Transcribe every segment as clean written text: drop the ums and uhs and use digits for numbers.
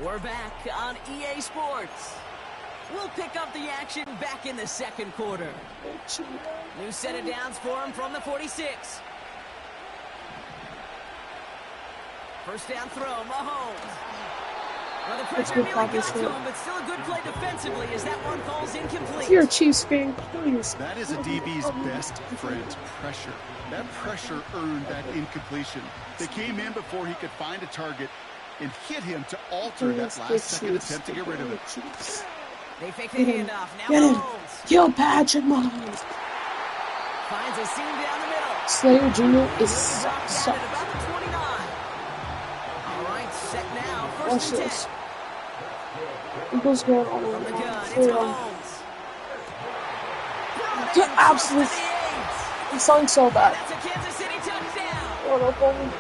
We're back on EA Sports. We'll pick up the action back in the second quarter. New set of downs for him from the 46. First down throw, Mahomes. Well, the pressure really got to him, but still a good play defensively as that one falls incomplete. You're a Chiefs fan, please. That is a DB's best friend, pressure. That pressure earned that incompletion. They came in before he could find a target and hit him to alter that last-second attempt to get rid of it. They fake the handoff. Now Get him. Mahomes. Kill Patrick Mahomes. Finds a seam down the middle. Slater Jr. is sucked. About the 29. All right, set now. First and 10. Eagles going all From the gun, it's over. Mahomes. Get absolute. I'm sounding so bad. That's a Kansas City touchdown. What up, homie?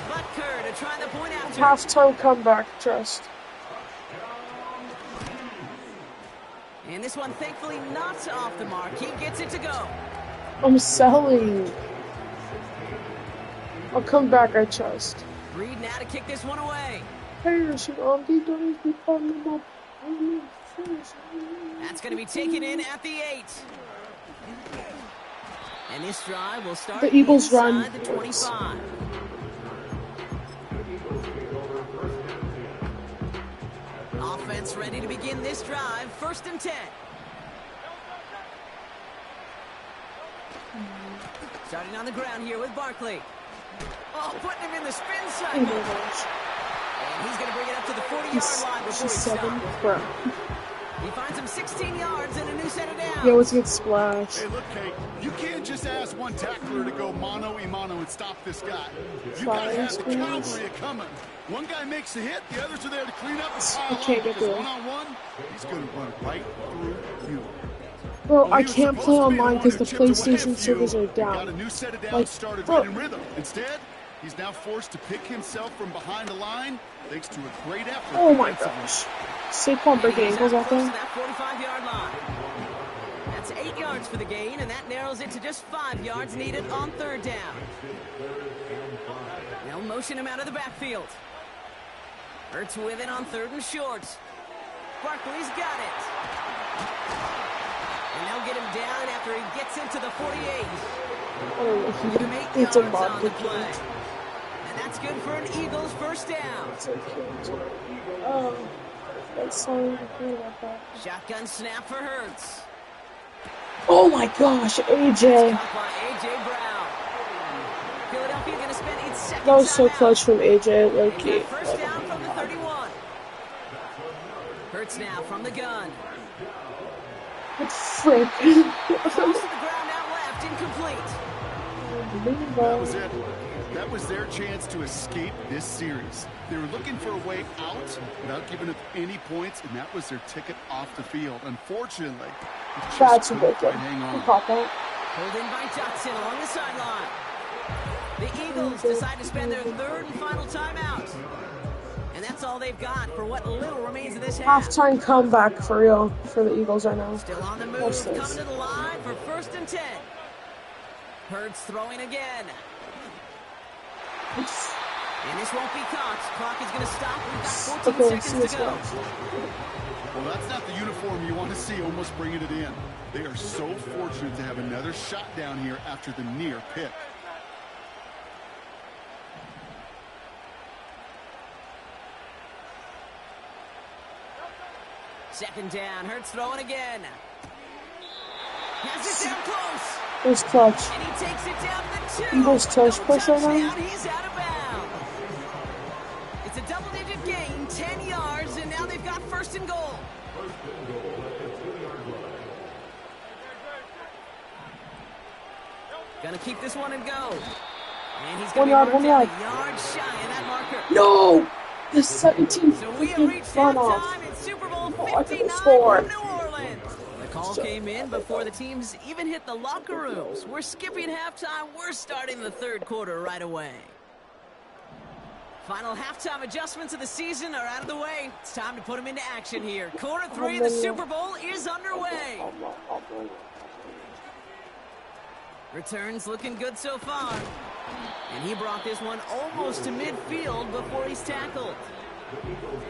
Butker to try the point after. Halftime comeback, trust. And this one, thankfully, not off the mark. He gets it to go. I'm selling. I'll come back, I trust. Reed now to kick this one away. That's That's going to be taken in at the 8. And this drive will start the Eagles run. the 25. Offense ready to begin this drive. First and 10. Starting on the ground here with Barkley. Oh, putting him in the spin cycle. And he's going to bring it up to the 40-yard line before he stops. He finds him 16 yards and a new set of downs. Yeah, let's get splash. Hey, look, Kate, you can't just ask one tackler to go mano-a-mano and stop this guy. You got to have the cavalry coming. One guy makes the hit, the others are there to clean up the pile. I can't get there. One-on-one, he's going to run right through you. Bro, I can't play online because the PlayStation servers are down. Got a new set of downs Like, started bro. right in rhythm. Instead, he's now forced to pick himself from behind the line thanks to a great effort. Oh my gosh. Saquon breaking ankles out there. That 45-yard line. That's 8 yards for the gain, and that narrows it to just 5 yards needed on third down. They'll motion him out of the backfield. Hurts with it on third and short. Barkley's got it. And they'll get him down after he gets into the 48. Oh, it's a market play. And that's good for an Eagles first down. It's so cute. Oh, that's so good about that. Shotgun snap for Hurts. Oh my gosh, AJ. Caught by A.J. Brown. Philadelphia going to spend 8 seconds. That was so clutch from AJ. Like, First down from the 31. Hurts now from the gun. what frick? Close to the ground out left, incomplete. That was it. That was their chance to escape this series. They were looking for a way out without giving up any points, and that was their ticket off the field. Unfortunately, That's a good one. hang on. Pop out. Pulled in by Johnson along the sideline. The Eagles decide to spend their third and final timeout. And that's all they've got for what little remains of this half. Halftime comeback for real for the Eagles right now. Still on the move, Watch coming this. to the line for first and 10. Hurts throwing again. And this won't be caught. Clock is going to stop. We've got 14 seconds to go. Well, that's not the uniform you want to see almost bringing it in. They are so fortunate to have another shot down here after the near pick. Second down. Hurts throwing again. Has it down close. It was clutch. And he takes it down the 2. Eagles touch No push right now. touchdown. He's out of bounds. It's a double-digit gain, 10 yards, and now they've got first and goal. Gonna keep this one and go. And he's gonna be 1 yard. a yard shy of that marker. No! The 17 So we have freaking reached fun off. halftime in Super Bowl Oh, I 59 could've scored. from New Orleans. The call came in before the teams even hit the locker rooms. We're skipping halftime. We're starting the third quarter right away. Final halftime adjustments of the season are out of the way. It's time to put them into action here. Quarter 3 of the Super Bowl is underway. Returns looking good so far. And he brought this one almost to midfield before he's tackled.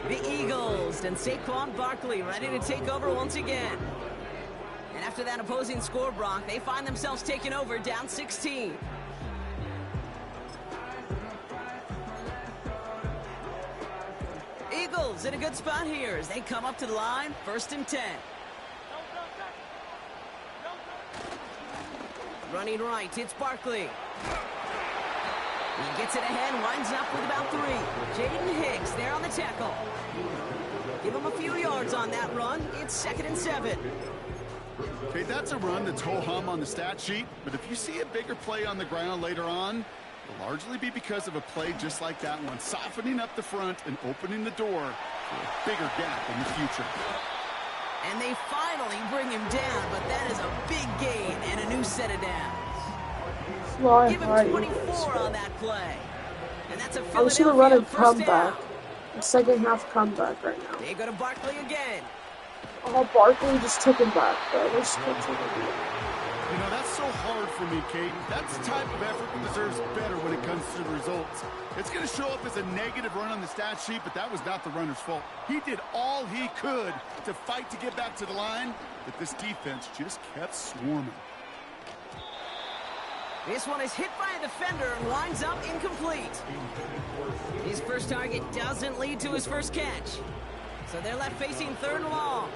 The Eagles and Saquon Barkley ready to take over once again. And after that opposing score, Brock, they find themselves taking over down 16. Eagles in a good spot here as they come up to the line, 1st and 10. Running right, it's Barkley. He gets it ahead, winds up with about 3. Jaden Hicks there on the tackle. Give him a few yards on that run. It's 2nd and 7. Okay, that's a run that's ho-hum on the stat sheet, but if you see a bigger play on the ground later on, it'll largely be because of a play just like that one, softening up the front and opening the door for a bigger gap in the future. And they finally bring him down, but that is a big gain and a new set of downs. Give him 24 on that play. And that's a I was going to run a comeback. down. A second half comeback right now. They go to Barkley again. Oh, Barkley just took him back, though. They're still taking him back. You know, that's so hard for me, Kate. That's the type of effort that deserves better when it comes to the results. It's going to show up as a negative run on the stat sheet, but that was not the runner's fault. He did all he could to fight to get back to the line, but this defense just kept swarming. This one is hit by a defender and winds up incomplete. His first target doesn't lead to his first catch. So they're left facing 3rd and long.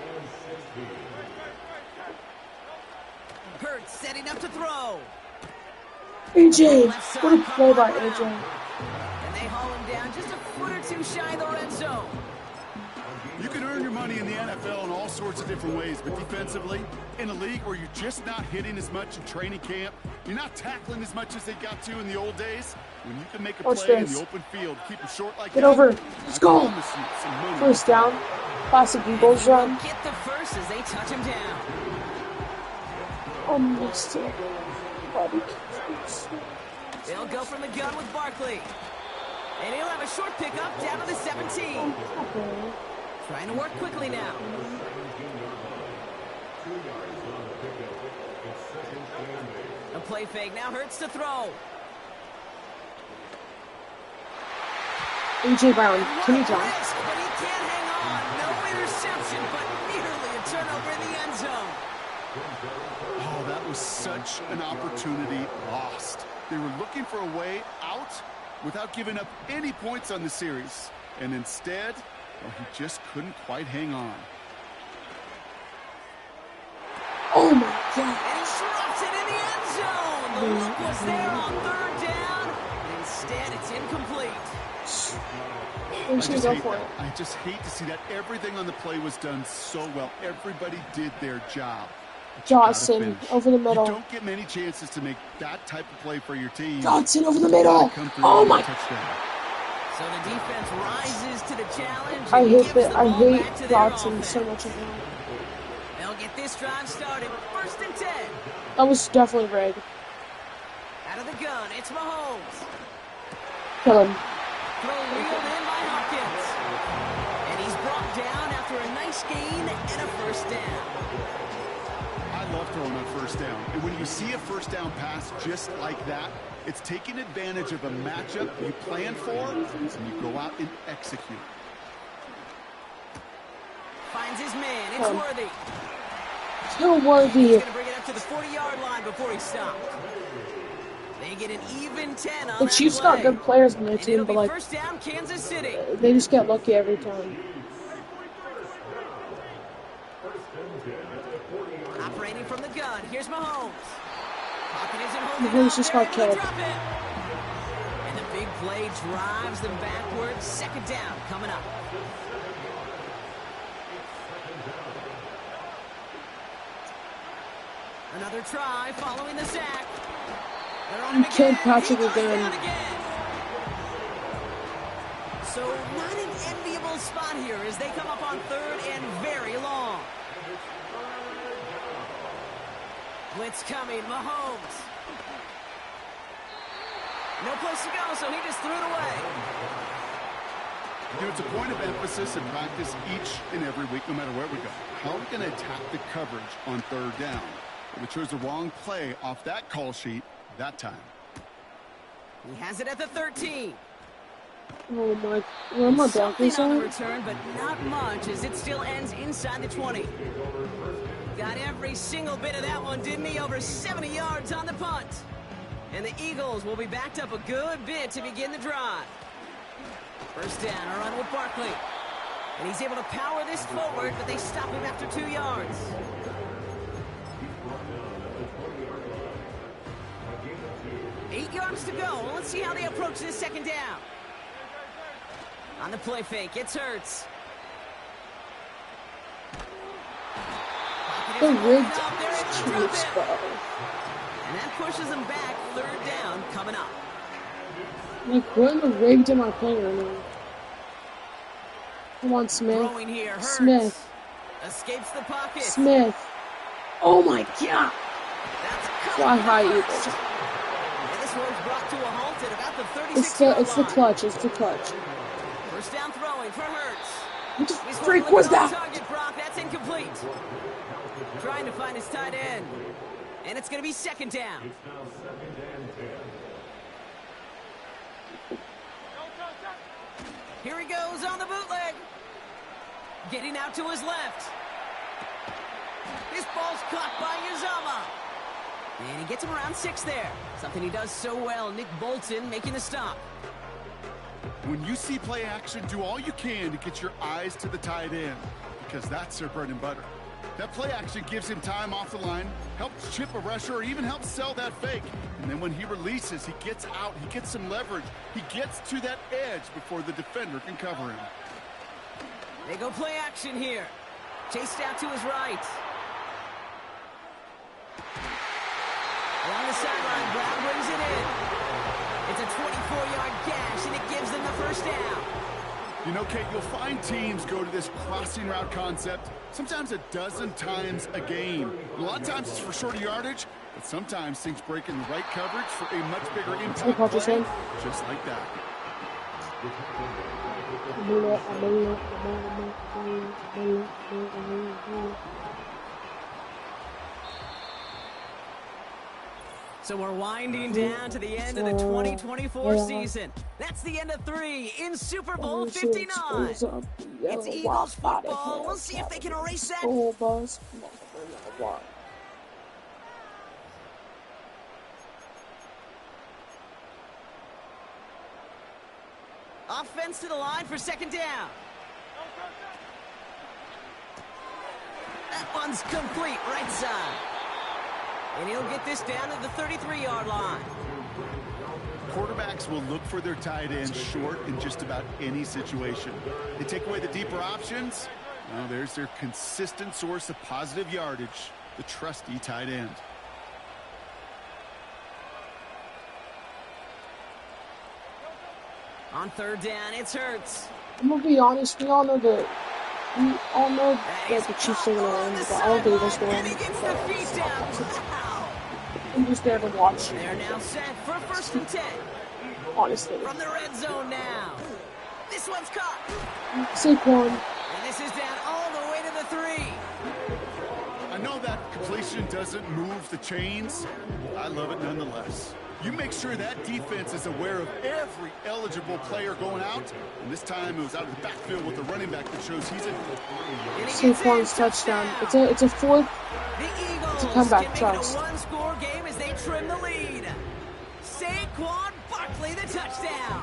Hurts setting up to throw. AJ! What a play by AJ. And they haul him down just a foot or 2 shy of the red zone. You can earn your money in the NFL in all sorts of different ways, but defensively, in a league where you're just not hitting as much in training camp, you're not tackling as much as they got to in the old days, when you can make a play in the open field, keep them short like that. Get over. Let's go. 1st down. Classic Eagles run. Get the first as they touch him down. Almost it. They'll go from the gun with Barkley. And he'll have a short pickup down to the 17. Trying to work quickly now. A play fake now Hurts to throw. AJ Brown, can you jump? But he can't hang on. No interception, but nearly a turnover in the end zone. Oh, that was such an opportunity lost. They were looking for a way out without giving up any points on the series. And instead, well, he just couldn't quite hang on. Oh my God. And he drops it in the end zone. The look was there on 3rd down. Instead, it's incomplete. I just hate to see that. Everything on the play was done so well. Everybody did their job. Johnson over the middle. You don't get many chances to make that type of play for your team. Johnson over the middle. Oh my. So the defense rises to the challenge. I hate Johnson so much right now. They'll get this drive started. 1st and 10. That was definitely rigged. Out of the gun, it's Mahomes. Kill him. Throw wheeled in by Hopkins. And he's brought down after a nice gain and a 1st down. I love throwing on 1st down. And when you see a 1st down pass just like that, it's taking advantage of a matchup you plan for, and you go out and execute. Finds his man. It's Worthy. Still Worthy. He's going to bring it up to the 40-yard line before he stopped. They get an even 10 on the Chiefs got good players in their team, but like, 1st down, Kansas City. They just get lucky every time. Operating from the gun, here's Mahomes. Mahomes just got killed. And the big play drives them backwards. 2nd down coming up. Another try following the sack. You killed Patrick again. So not an enviable spot here as they come up on 3rd and very long. Blitz coming, Mahomes. No place to go, so he just threw it away. You know, it's a point of emphasis and practice each and every week, no matter where we go. How are we going to attack the coverage on 3rd down? Well, they chose the wrong play off that call sheet that time. He has it at the 13. Oh my, where am I Something Barkley's on the at? return, but not much as it still ends inside the 20. Got every single bit of that one, didn't he? Over 70 yards on the punt. And the Eagles will be backed up a good bit to begin the drive. First down, a run with Barkley. And he's able to power this forward, but they stop him after 2 yards. Eight yards to go. Let's see how they approach this second down. On the play fake, it's Hurts. The rigged. Jeez, and that pushes them back. Third down coming up. Like, what in the rigged am I playing right now? Come on, Smith. Throwing here, Hurts. Smith. Escapes the pocket. Smith. Oh my God. That's Fly high, Eagles. And this one's brought to a halt at about the 36-yard It's the line. clutch. It's the clutch. First down throwing for Hurts. What the He's freak looking was on that? target, Brock. That's incomplete. Trying to find his tight end. And it's going to be second down. Here he goes on the bootleg. Getting out to his left. This ball's caught by Uzomah. And he gets him around 6 there. Something he does so well. Nick Bolton making the stop. When you see play action, do all you can to get your eyes to the tight end, because that's their bread and butter. That play action gives him time off the line, helps chip a rusher, or even helps sell that fake. And then when he releases, he gets out, he gets some leverage. He gets to that edge before the defender can cover him. They go play action here. Chased out to his right. Along the sideline, Brown brings it in. It's a 24-yard gash, and it gives them the first down. You know, Kate, you'll find teams go to this crossing route concept sometimes a dozen times a game. A lot of times it's for shorter yardage, but sometimes things break in the right coverage for a much bigger impact play, just like that. So we're winding down to the end of the 2024 season. That's the end of 3 in Super Bowl 59. It's Eagles football. We'll see if they can erase that. Offense to the line for second down. That one's complete, right side. And he'll get this down to the 33-yard line. Quarterbacks will look for their tight ends short in just about any situation. They take away the deeper options. Well, there's their consistent source of positive yardage, the trusty tight end. On third down, it's Hurts. I'm gonna be honest, we all know that the Chiefs are gonna win, but I don't think that's gonna win. I'm just there to watch. They're now set for first and 10. Honestly. From the red zone now. This one's caught. Saquon. And this is down all the way to the 3. I know that completion doesn't move the chains. I love it nonetheless. You make sure that defense is aware of every eligible player going out. And this time it was out of the backfield with the running back that shows he's in. Saquon's touchdown. It's a fourth. It's a comeback, trust. A one-score game as they trim the lead. Saquon Barkley, the touchdown.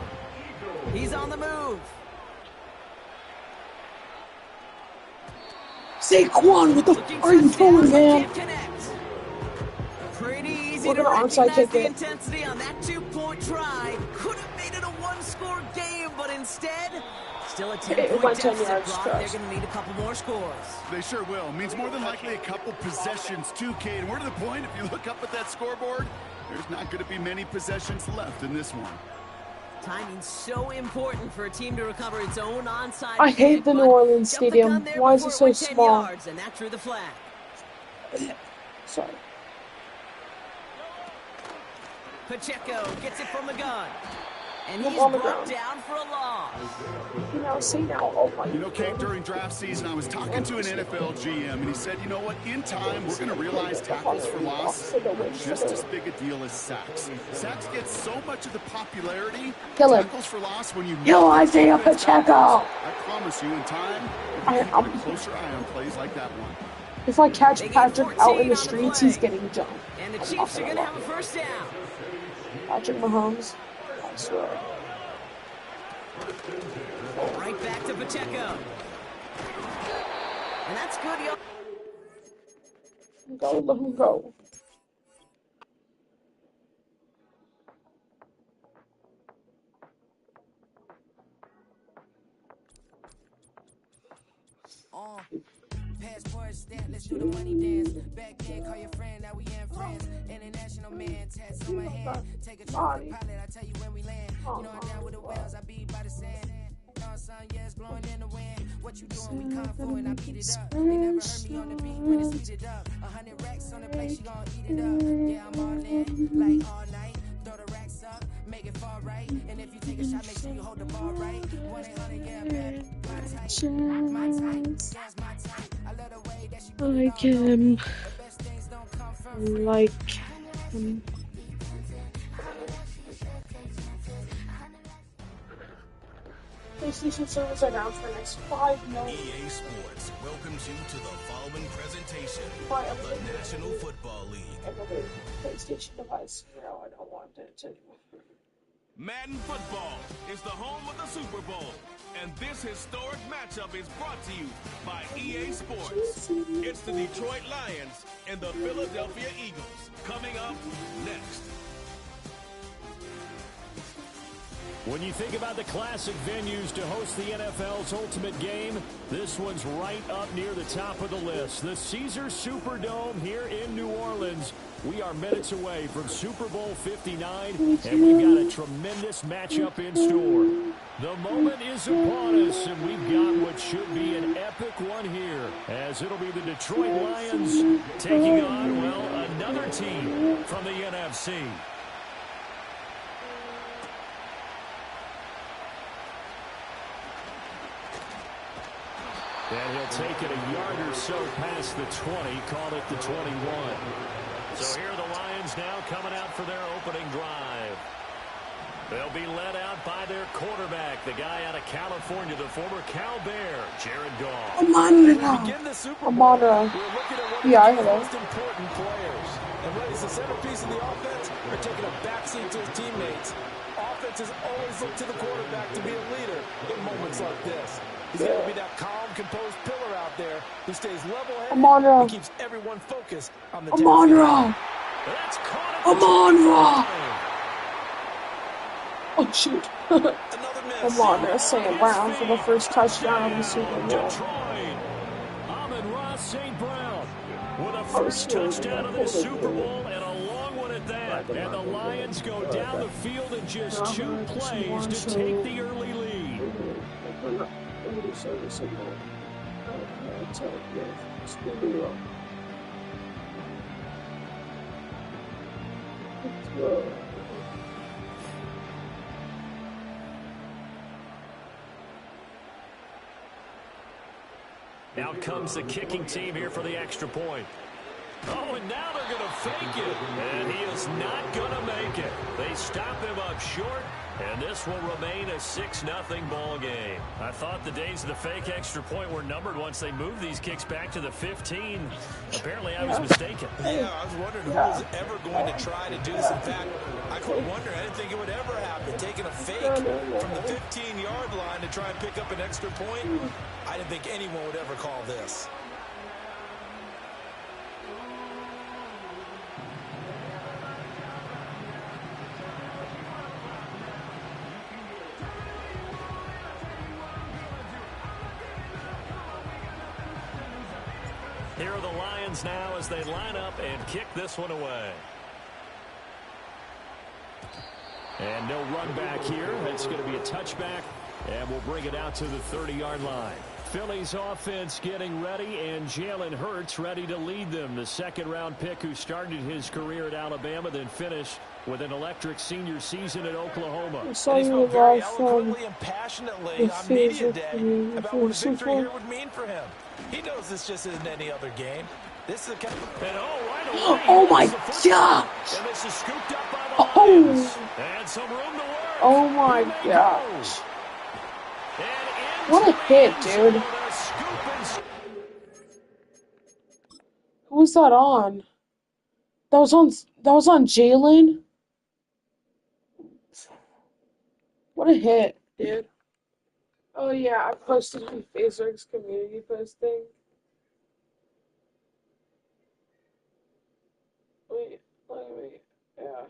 He's on the move. Saquon, what the f are you doing, man? Pretty easy to recognize the intensity on that 2-point try. Could have made it a one-score game, but instead, still a 10-point deficit. They're going to need a couple more scores. They sure will. It means more than likely a couple possessions too, Kate. And we're to the point, if you look up at that scoreboard, there's not going to be many possessions left in this one. Timing's so important for a team to recover its own onside. I hate the New Orleans Stadium. Why is it so small? And that drew the flag. Sorry. Pacheco gets it from the gun. And he's brought down for a loss. You know, see now, oh my. You know, Kate, during draft season, I was talking to an NFL GM, and he said, you know what, in time, we're going to realize tackles for loss are just as big a deal as sacks. Sacks get so much of the popularity. Kill him. Tackles for loss when you Kill Isaiah Pacheco. I promise you, in time, we'll keep a closer eye on plays like that one. If I catch Patrick out in the streets, he's getting jumped. And the Chiefs are going to have a first down. Patrick Mahomes, I swear. Right back to Pacheco. And that's good. Go, let him go. Passport stat, let's do the money dance. Back then, call your friend, now we in friends. International man, tats on my hand. Take a trip with the pilot, I tell you when we land. You know I'm down with the whales, I be by the sand. Sun, yeah, it's blowing in the wind. What you doing? We come for and I beat it up. They never heard me on the beat when it's heated up. 100 racks on the plate, she gon' eat it up. Yeah, I'm all in, like all night. Throw the racks up, make it fall right. And if you take a shot, make sure you hold the ball right. 1-800, yeah, bet. My type, my type, that's my type. I love the way that she put it Like him. The best things don't come from Like him. PlayStation servers are down for the next 5 minutes. EA Sports welcomes you to the following presentation of the National Football League. Another PlayStation device. No, I don't want it to. Madden Football is the home of the Super Bowl, and this historic matchup is brought to you by EA Sports. It's the Detroit Lions and the Philadelphia Eagles coming up next. When you think about the classic venues to host the NFL's ultimate game, this one's right up near the top of the list. The Caesars Superdome here in New Orleans. We are minutes away from Super Bowl 59, and we've got a tremendous matchup in store. The moment is upon us, and we've got what should be an epic one here, as it'll be the Detroit Lions taking on, well, another team from the NFC. And he'll take it a yard or so past the 20, call it the 21. So here are the Lions now coming out for their opening drive. They'll be led out by their quarterback, the guy out of California, the former Cal Bear, Jared Goff. Amon-Ra. Yeah, I know. Most important players. And when he's the centerpiece of the offense, they're taking a backseat to his teammates. Offenses always look to the quarterback to be a leader in moments like this. He's got to be that calm, composed pillar out there who stays level-headed and keeps everyone focused on the Amon-Ra. Amon-Ra. Oh, shoot. Amon-Ra St. Brown for the first touchdown of the Super Bowl. Amon-Ra St. Brown with a first touchdown of the Super Bowl and a long one at that. And the Lions go down the field in just 2 plays to take the early lead. Out comes the kicking team here for the extra point. Oh, and now they're going to fake it. And he is not going to make it. They stop him up short, and this will remain a 6-0 ball game. I thought the days of the fake extra point were numbered once they moved these kicks back to the 15. Apparently, I was mistaken. Yeah, I was wondering who was ever going to try to do this. In fact, I couldn't wonder. I didn't think it would ever happen. Taking a fake from the 15-yard line to try and pick up an extra point, I didn't think anyone would ever call this. Here are the Lions now as they line up and kick this one away. And no run back here. It's going to be a touchback, and we'll bring it out to the 30-yard line. Philly's offense getting ready, and Jalen Hurts ready to lead them. The second-round pick who started his career at Alabama, then finished with an electric senior season at Oklahoma. I saw And he you spoke very live from eloquently and passionately the on media Facebook day community about for what a Super victory Bowl. here would mean for him. He knows this just isn't any other game. This is a kind of... And right away, Oh my the football. gosh! And this is scooped up by the Oh! Lions. And some room to work. Oh my Here they gosh! go. And What a hit, dude! the scoop and Who was that on? That was on Jalen? What a hit, dude. Oh yeah, I posted on Facebook's community posting. Wait, yeah.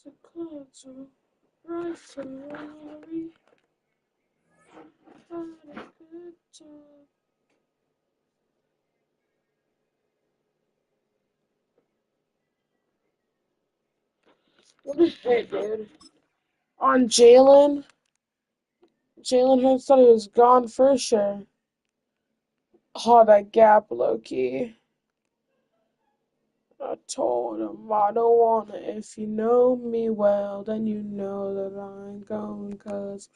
The clouds are bright and airy. Had a good time. What a hit, dude. On Jalen. Jalen Hurts thought he was gone for sure. Oh, that gap, low-key. I told him I don't wanna. If you know me well, then you know that I ain't going, 'cause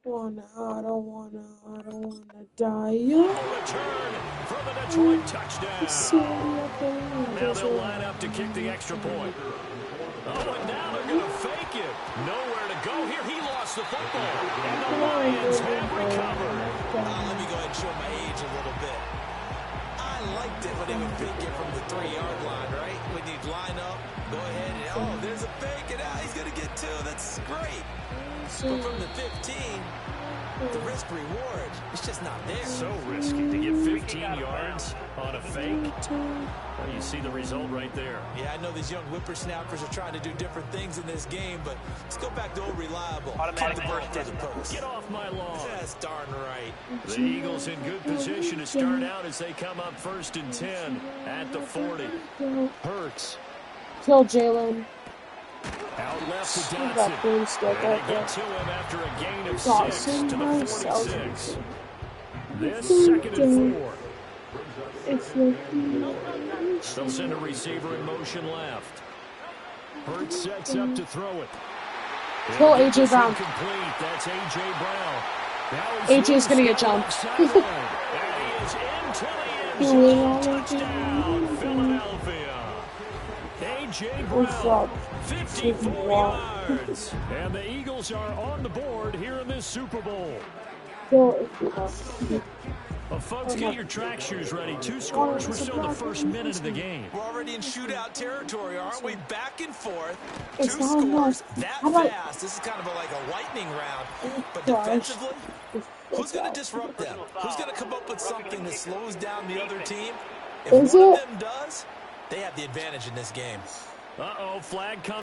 I don't wanna die young. return for the Detroit touchdown. See ya, Now they'll line up to kick the extra point. Oh, and now they're going to fake it. Nowhere to go here. He lost the football. And the Lions have recovered. let me go ahead and show my age a little bit. I liked it when they would fake it from the 3-yard line, right? When you'd line up, go ahead and, oh, there's a fake, and now he's going to get 2. That's great. But from the 15, the risk reward, it's just not there. So risky to get 15 yards on a fake. Well, you see the result right there. Yeah, I know these young whippersnappers are trying to do different things in this game, but let's go back to old reliable. Kick the ball through the post. Get off my lawn. That's darn right. The Eagles in good position to start out as they come up 1st and 10 at the 40. Hurts. Kill Jalen. Out left to That Dotson. boom stick And right they there. get to him after a gain of 6 Dotson to the myself. 46. This 2nd and 4. It's like They'll send a receiver in motion left. Hurts sets up to throw it. Kill A.J. Brown. Complete. That's A.J. Brown. AJ's gonna get jumped. And he is into the end zone. Touchdown, Philadelphia. A.J. Brown, 54 yards. And the Eagles are on the board here in this Super Bowl. Well, folks, get your track shoes ready. 2 scores. We're still in the first minute of the game. We're already in shootout territory, aren't we? Back and forth. 2 It's not scores enough. that How about- fast. This is kind of like a lightning round. But Gosh. defensively, who's going to disrupt them? Who's going to come up with something that slows down the other team? If Is one it? of them does, they have the advantage in this game. Uh-oh, flag comes.